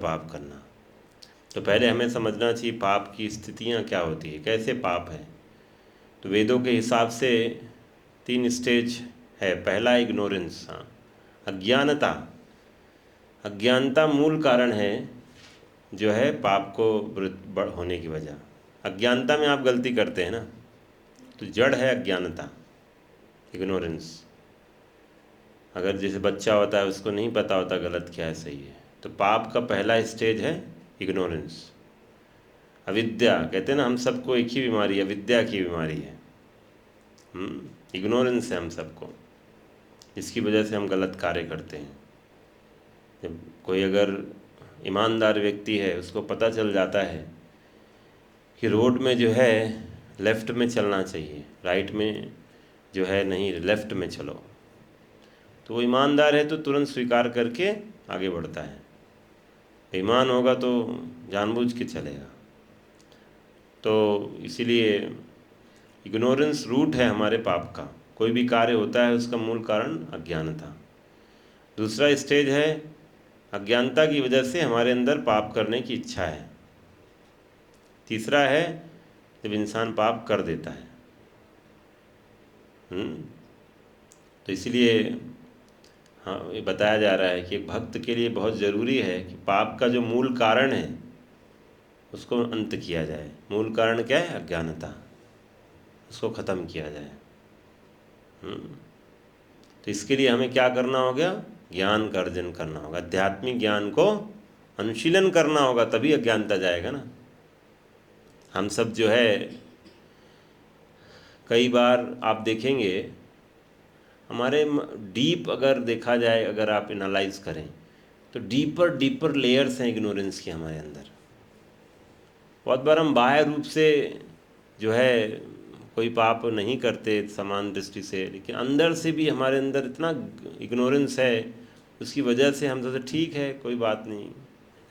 पाप करना। तो पहले हमें समझना चाहिए पाप की स्थितियाँ क्या होती है, कैसे पाप है। तो वेदों के हिसाब से 3 स्टेज है। पहला इग्नोरेंस, हाँ, अज्ञानता। अज्ञानता मूल कारण है जो है पाप को होने की वजह। अज्ञानता में आप गलती करते हैं ना, तो जड़ है अज्ञानता, इग्नोरेंस। अगर जैसे बच्चा होता है, उसको नहीं पता होता गलत क्या है सही है, तो पाप का पहला स्टेज है इग्नोरेंस। अविद्या, कहते हैं ना हम सबको एक ही बीमारी है, अविद्या की बीमारी है। इग्नोरेंस है हम सबको, इसकी वजह से हम गलत कार्य करते हैं। जब कोई अगर ईमानदार व्यक्ति है, उसको पता चल जाता है कि रोड में जो है लेफ़्ट में चलना चाहिए, राइट में जो है नहीं, लेफ़्ट में चलो, तो वो ईमानदार है तो तुरंत स्वीकार करके आगे बढ़ता है। बेईमान होगा तो जानबूझ के चलेगा। तो इसीलिए इग्नोरेंस रूट है हमारे पाप का। कोई भी कार्य होता है उसका मूल कारण अज्ञानता। दूसरा स्टेज है अज्ञानता की वजह से हमारे अंदर पाप करने की इच्छा है। तीसरा है जब इंसान पाप कर देता है। तो इसलिए हाँ, ये बताया जा रहा है कि एक भक्त के लिए बहुत ज़रूरी है कि पाप का जो मूल कारण है उसको अंत किया जाए। मूल कारण क्या है? अज्ञानता, उसको ख़त्म किया जाए। तो इसके लिए हमें क्या करना होगा? ज्ञान का अर्जन करना होगा, आध्यात्मिक ज्ञान को अनुशीलन करना होगा, तभी अज्ञानता जाएगा ना। हम सब जो है कई बार आप देखेंगे हमारे डीप अगर देखा जाए, अगर आप एनालाइज करें तो डीपर डीपर लेयर्स हैं इग्नोरेंस के हमारे अंदर। बहुत बार हम बाह्य रूप से जो है कोई पाप नहीं करते समान दृष्टि से, लेकिन अंदर से भी हमारे अंदर इतना इग्नोरेंस है, उसकी वजह से हम सोचते ठीक है कोई बात नहीं,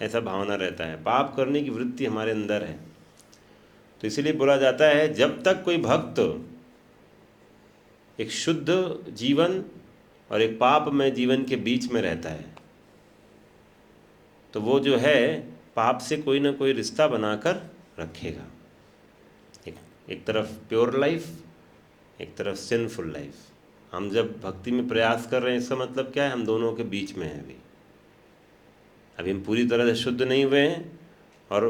ऐसा भावना रहता है। पाप करने की वृत्ति हमारे अंदर है। तो इसीलिए बोला जाता है जब तक कोई भक्त एक शुद्ध जीवन और एक पापमय जीवन के बीच में रहता है, तो वो जो है पाप से कोई ना कोई रिश्ता बनाकर रखेगा। एक तरफ प्योर लाइफ, एक तरफ सिंफुल लाइफ। हम जब भक्ति में प्रयास कर रहे हैं, इसका मतलब क्या है? हम दोनों के बीच में हैं। अभी हम पूरी तरह से शुद्ध नहीं हुए हैं और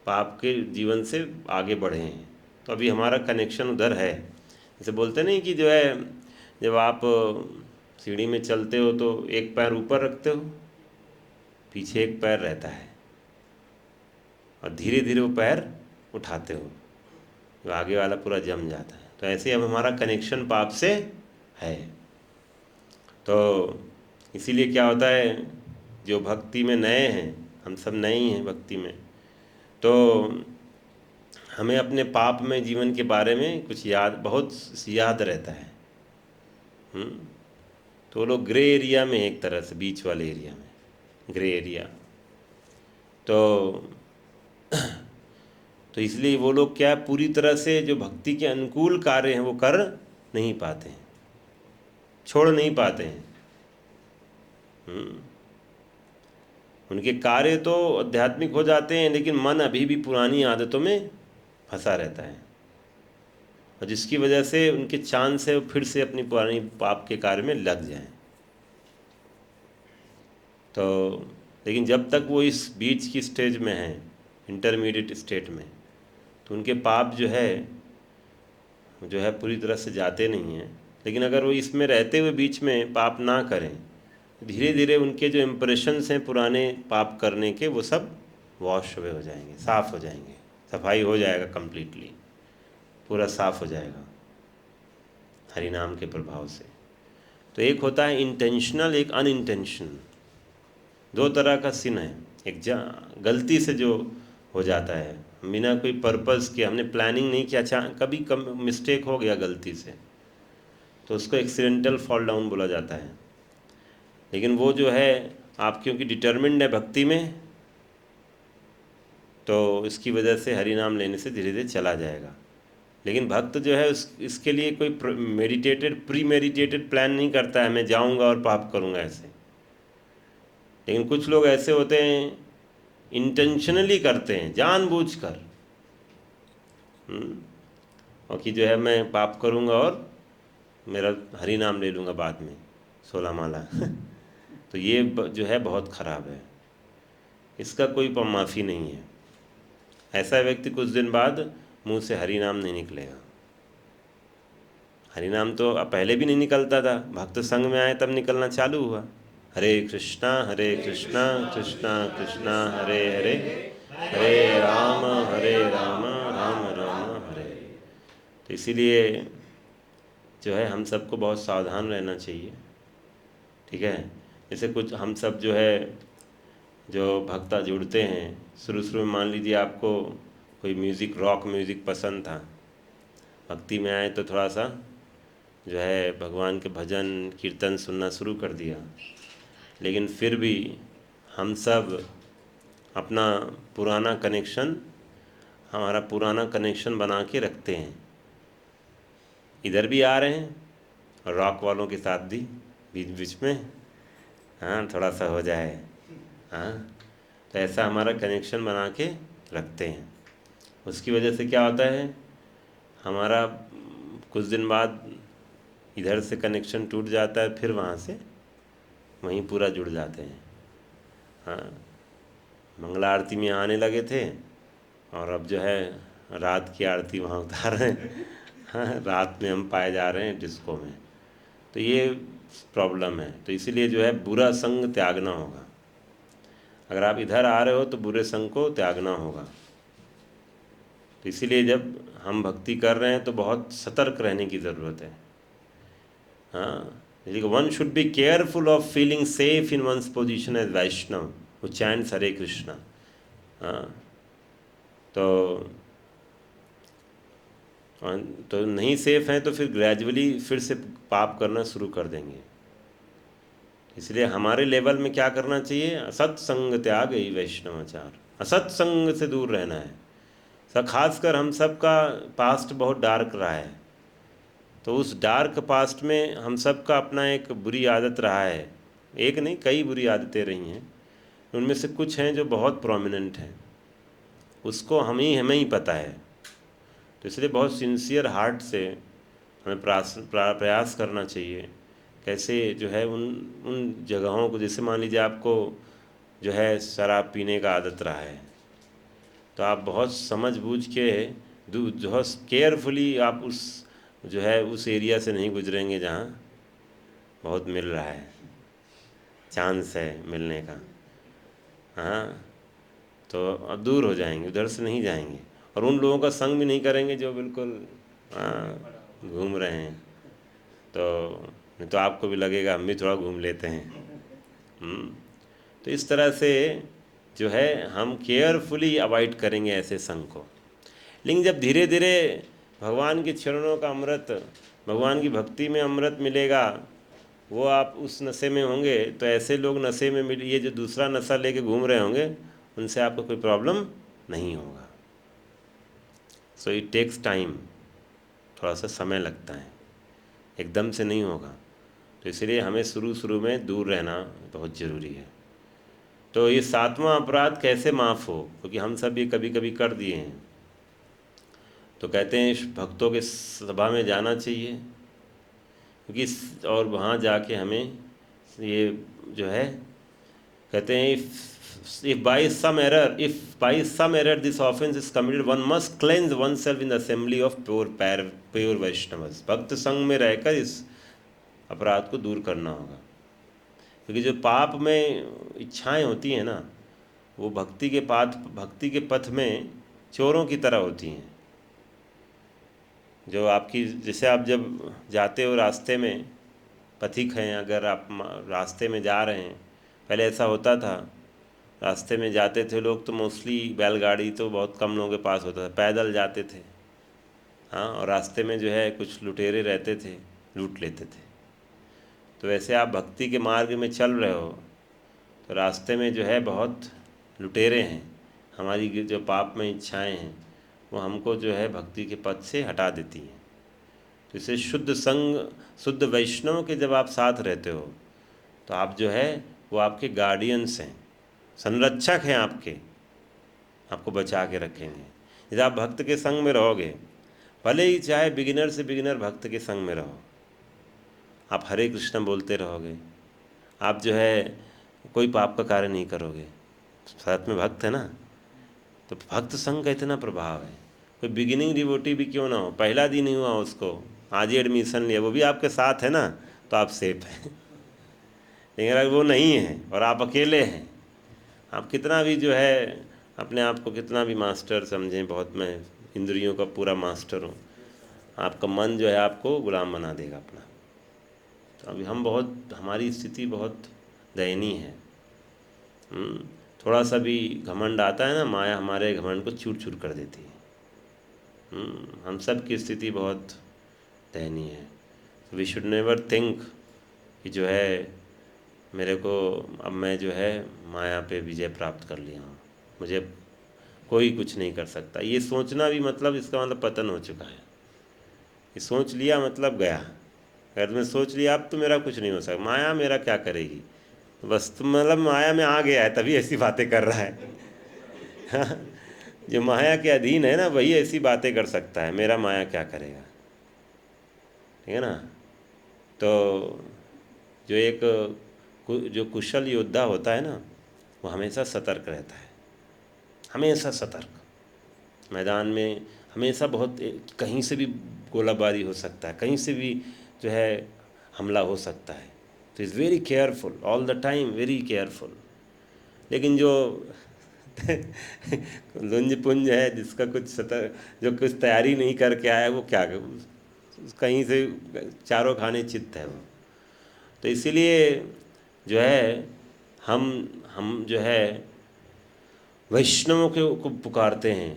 पाप के जीवन से आगे बढ़े हैं, तो अभी हमारा कनेक्शन उधर है। जैसे बोलते नहीं कि जो है जब आप सीढ़ी में चलते हो तो एक पैर ऊपर रखते हो, पीछे एक पैर रहता है, और धीरे धीरे वो पैर उठाते हो, तो आगे वाला पूरा जम जाता है। तो ऐसे अब हमारा कनेक्शन पाप से है। तो इसीलिए क्या होता है, जो भक्ति में नए हैं, हम सब नए ही हैं भक्ति में, तो हमें अपने पाप में जीवन के बारे में कुछ बहुत याद रहता है। तो लोग ग्रे एरिया में, एक तरह से बीच वाले एरिया में, ग्रे एरिया। तो इसलिए वो लोग क्या पूरी तरह से जो भक्ति के अनुकूल कार्य हैं वो कर नहीं पाते हैं, छोड़ नहीं पाते हैं। उनके कार्य तो आध्यात्मिक हो जाते हैं, लेकिन मन अभी भी पुरानी आदतों में फंसा रहता है, और जिसकी वजह से उनके चांस है वो फिर से अपनी पुरानी पाप के कार्य में लग जाएं। तो लेकिन जब तक वो इस बीच की स्टेज में हैं, इंटरमीडिएट स्टेट में, तो उनके पाप जो है पूरी तरह से जाते नहीं हैं। लेकिन अगर वो इसमें रहते हुए बीच में पाप ना करें, धीरे धीरे उनके जो इम्प्रेशंस हैं पुराने पाप करने के, वो सब वॉश अवे हो जाएंगे, साफ़ हो जाएंगे, सफाई हो जाएगा, कंप्लीटली पूरा साफ़ हो जाएगा हरि नाम के प्रभाव से। तो एक होता है इंटेंशनल, एक अनइंटेंशनल। दो तरह का सिन है। एक गलती से जो हो जाता है, बिना कोई पर्पस के, हमने प्लानिंग नहीं किया, अच्छा कभी मिस्टेक हो गया गलती से, तो उसको एक्सीडेंटल फॉल डाउन बोला जाता है। लेकिन वो जो है आप क्योंकि डिटर्मिन्ड है भक्ति में, तो इसकी वजह से हरि नाम लेने से धीरे धीरे चला जाएगा। लेकिन भक्त जो है इसके लिए कोई प्री मेडिटेटेड प्लान नहीं करता है, मैं जाऊंगा और पाप करूंगा ऐसे। लेकिन कुछ लोग ऐसे होते हैं इंटेंशनली करते हैं, जानबूझकर। और कि जो है मैं पाप करूँगा और मेरा हरि नाम ले लूँगा बाद में 16 माला तो ये जो है बहुत ख़राब है, इसका कोई माफ़ी नहीं है। ऐसा व्यक्ति कुछ दिन बाद मुंह से हरि नाम नहीं निकलेगा। हरि नाम तो पहले भी नहीं निकलता था, भक्त संग में आए तब निकलना चालू हुआ। हरे कृष्णा कृष्णा कृष्णा हरे हरे, हरे राम राम राम हरे। तो इसीलिए जो है हम सबको बहुत सावधान रहना चाहिए, ठीक है। जैसे कुछ हम सब जो है जो भक्ता जुड़ते हैं, शुरू शुरू में मान लीजिए आपको कोई म्यूज़िक, रॉक म्यूज़िक पसंद था, भक्ति में आए तो थोड़ा सा जो है भगवान के भजन कीर्तन सुनना शुरू कर दिया। लेकिन फिर भी हम सब अपना पुराना कनेक्शन, हमारा पुराना कनेक्शन बना के रखते हैं। इधर भी आ रहे हैं और रॉक वालों के साथ भी बीच बीच में, हाँ थोड़ा सा हो जाए, हाँ तो ऐसा हमारा कनेक्शन बना के रखते हैं। उसकी वजह से क्या होता है, हमारा कुछ दिन बाद इधर से कनेक्शन टूट जाता है, फिर वहाँ से वहीं पूरा जुड़ जाते हैं। हाँ, मंगला आरती में आने लगे थे और अब जो है रात की आरती वहाँ उतार रहे हैं। हाँ, रात में हम पाए जा रहे हैं डिस्को में। तो ये प्रॉब्लम है। तो इसीलिए जो है बुरा संग त्यागना होगा। अगर आप इधर आ रहे हो तो बुरे संग को त्यागना होगा। तो इसीलिए जब हम भक्ति कर रहे हैं तो बहुत सतर्क रहने की ज़रूरत है। हाँ, one should be careful of feeling safe in one's position as Vaishnava who chants Hare Krishna. हाँ, तो नहीं सेफ हैं तो फिर ग्रेजुअली फिर से पाप करना शुरू कर देंगे। इसलिए हमारे लेवल में क्या करना चाहिए, असत्संग त्याग ही वैष्णवाचार, असत्संग से दूर रहना है। खासकर हम सब का पास्ट बहुत डार्क रहा है, तो उस डार्क पास्ट में हम सब का अपना एक बुरी आदत रहा है। एक नहीं, कई बुरी आदतें रही हैं। उनमें से कुछ हैं जो बहुत प्रोमिनेंट हैं, उसको हमें ही पता है। तो इसलिए बहुत सिंसियर हार्ट से हमें प्रयास करना चाहिए कैसे जो है उन जगहों को, जैसे मान लीजिए आपको जो है शराब पीने का आदत रहा है, तो आप बहुत समझ बूझ के जो है केयरफुली आप उस जो है उस एरिया से नहीं गुजरेंगे जहाँ बहुत मिल रहा है, चांस है मिलने का। हाँ, तो अब दूर हो जाएंगे, उधर से नहीं जाएंगे। और उन लोगों का संग भी नहीं करेंगे जो बिल्कुल घूम रहे हैं। तो नहीं तो आपको भी लगेगा हम भी थोड़ा घूम लेते हैं। तो इस तरह से जो है हम केयरफुली अवॉइड करेंगे ऐसे संग को। लेकिन जब धीरे धीरे भगवान के चरणों का अमृत, भगवान की भक्ति में अमृत मिलेगा, वो आप उस नशे में होंगे, तो ऐसे लोग नशे में ये जो दूसरा नशा लेके घूम रहे होंगे, उनसे आपको कोई प्रॉब्लम नहीं होगा। सो इट टेक्स टाइम, थोड़ा सा समय लगता है, एकदम से नहीं होगा। तो इसलिए हमें शुरू में दूर रहना बहुत ज़रूरी है। तो ये 7वां अपराध कैसे माफ़ हो, क्योंकि हम सब ये कभी कभी कर दिए हैं। तो कहते हैं भक्तों के सभा में जाना चाहिए, क्योंकि और वहाँ जाके हमें ये जो है कहते हैं if by some error this offense is committed, one must cleanse oneself in the assembly of pure Vaishnavas। भक्त संग में रहकर इस अपराध को दूर करना होगा, क्योंकि जो पाप में इच्छाएं होती हैं ना, वो भक्ति के पथ में चोरों की तरह होती हैं। जो आपकी, जैसे आप जब जाते हो रास्ते में, पथिक हैं, अगर आप रास्ते में जा रहे हैं, पहले ऐसा होता था, रास्ते में जाते थे लोग तो मोस्टली बैलगाड़ी तो बहुत कम लोगों के पास होता था, पैदल जाते थे। हाँ, और रास्ते में जो है कुछ लुटेरे रहते थे, लूट लेते थे। तो वैसे आप भक्ति के मार्ग में चल रहे हो तो रास्ते में जो है बहुत लुटेरे हैं, हमारी जो पाप में इच्छाएं हैं वो हमको जो है भक्ति के पथ से हटा देती हैं। तो इसे शुद्ध संग, शुद्ध वैष्णव के जब आप साथ रहते हो तो आप जो है वो आपके गार्डियंस हैं, संरक्षक हैं आपके। आपको बचा के रखेंगे। यदि आप भक्त के संग में रहोगे, भले ही चाहे बिगिनर से बिगिनर भक्त के संग में रहो, आप हरे कृष्ण बोलते रहोगे, आप जो है कोई पाप का कार्य नहीं करोगे, साथ में भक्त है ना, तो भक्त संग का इतना प्रभाव है। कोई बिगिनिंग डिवोटी भी क्यों ना हो, पहला दिन ही हुआ उसको, आज ही एडमिशन लिया, वो भी आपके साथ है ना, तो आप सेफ हैं। लेकिन अगर वो नहीं है और आप अकेले हैं, आप कितना भी जो है अपने आप को कितना भी मास्टर समझें, बहुत मैं इंद्रियों का पूरा मास्टर हूँ, आपका मन जो है आपको गुलाम बना देगा अपना। तो अभी हमारी स्थिति बहुत दयनीय है। थोड़ा सा भी घमंड आता है ना, माया हमारे घमंड को चूर चूर कर देती है। हम सब की स्थिति बहुत दयनीय है। वी शुड नेवर थिंक कि जो है मेरे को अब मैं जो है माया पे विजय प्राप्त कर लिया हूँ, मुझे कोई कुछ नहीं कर सकता। ये सोचना भी मतलब इसका मतलब पतन हो चुका है। ये सोच लिया मतलब गया। अगर तुमने सोच लिया अब तो मेरा कुछ नहीं हो सकता, माया मेरा क्या करेगी, बस तुम मतलब माया में आ गया है तभी ऐसी बातें कर रहा है। हाँ, जो माया के अधीन है ना वही ऐसी बातें कर सकता है, मेरा माया क्या करेगा, ठीक है ना। तो जो कुशल योद्धा होता है ना, वो हमेशा सतर्क रहता है, हमेशा सतर्क। मैदान में हमेशा बहुत कहीं से भी गोलाबारी हो सकता है, कहीं से भी जो है हमला हो सकता है, तो is very careful all the time, very careful. लेकिन जो लुंज पुंज है, जिसका जो कुछ तैयारी नहीं करके आया, वो क्या कहीं से चारों खाने चित्त है वो। तो इसीलिए जो है हम जो है वैष्णवों को पुकारते हैं।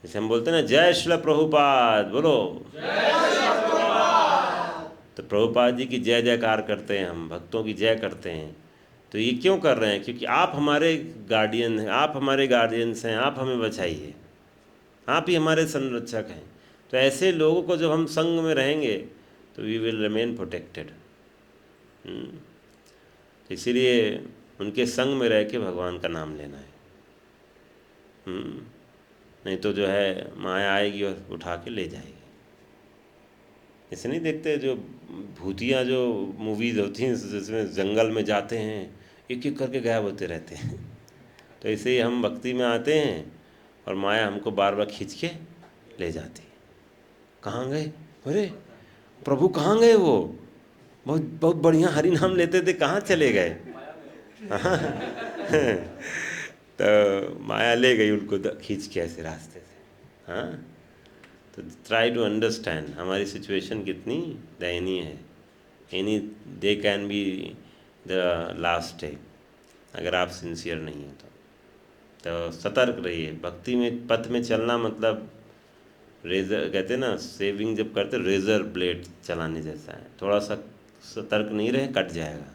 जैसे हम बोलते हैं ना, जय श्री प्रभुपाद बोलो, तो प्रभुपाद जी की जय जयकार करते हैं, हम भक्तों की जय करते हैं। तो ये क्यों कर रहे हैं? क्योंकि आप हमारे गार्डियन हैं, आप हमारे गार्डियंस हैं, आप हमें बचाइए, आप ही हमारे संरक्षक हैं। तो ऐसे लोगों को जब हम संग में रहेंगे तो वी विल रिमेन प्रोटेक्टेड। इसीलिए उनके संग में रह के भगवान का नाम लेना है। नहीं तो जो है माया आएगी और उठा के ले जाएगी। ऐसे नहीं देखते जो भूतिया जो मूवीज़ होती हैं जिसमें जंगल में जाते हैं, एक एक करके गायब होते रहते हैं। तो ऐसे ही हम भक्ति में आते हैं और माया हमको बार बार खींच के ले जाती है। कहाँ गए, अरे प्रभु कहाँ गए, वो बहुत बहुत बढ़िया हरि नाम लेते थे, कहाँ चले गए? तो माया ले गई उनको खींच के ऐसे रास्ते से। हाँ, तो ट्राई टू अंडरस्टैंड हमारी सिचुएशन कितनी दयनीय है। Any day can be the last day अगर आप सिंसियर नहीं हैं तो सतर्क रहिए। भक्ति में पथ में चलना मतलब रेजर कहते हैं ना, सेविंग जब करते रेजर ब्लेड चलाने जैसा है। थोड़ा सा सतर्क नहीं रहे कट जाएगा,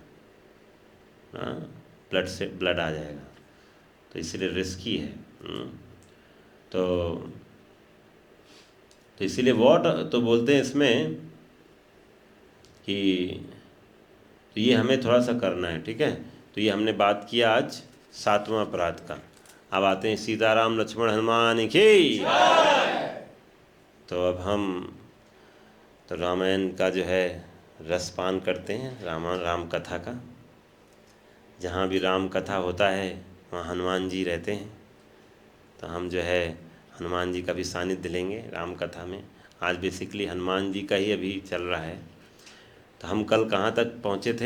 हाँ, ब्लड आ जाएगा, तो इसलिए रिस्की है। तो इसीलिए वॉट तो बोलते हैं इसमें कि तो ये हमें थोड़ा सा करना है, ठीक है। तो ये हमने बात किया आज 7वां अपराध का। अब आते हैं सीताराम लक्ष्मण हनुमान की। तो अब हम तो रामायण का जो है रसपान करते हैं, राम कथा का। जहाँ भी राम कथा होता है वहाँ हनुमान जी रहते हैं, तो हम जो है हनुमान जी का भी सानिध्य लेंगे राम कथा में। आज बेसिकली हनुमान जी का ही अभी चल रहा है। तो हम कल कहाँ तक पहुँचे थे?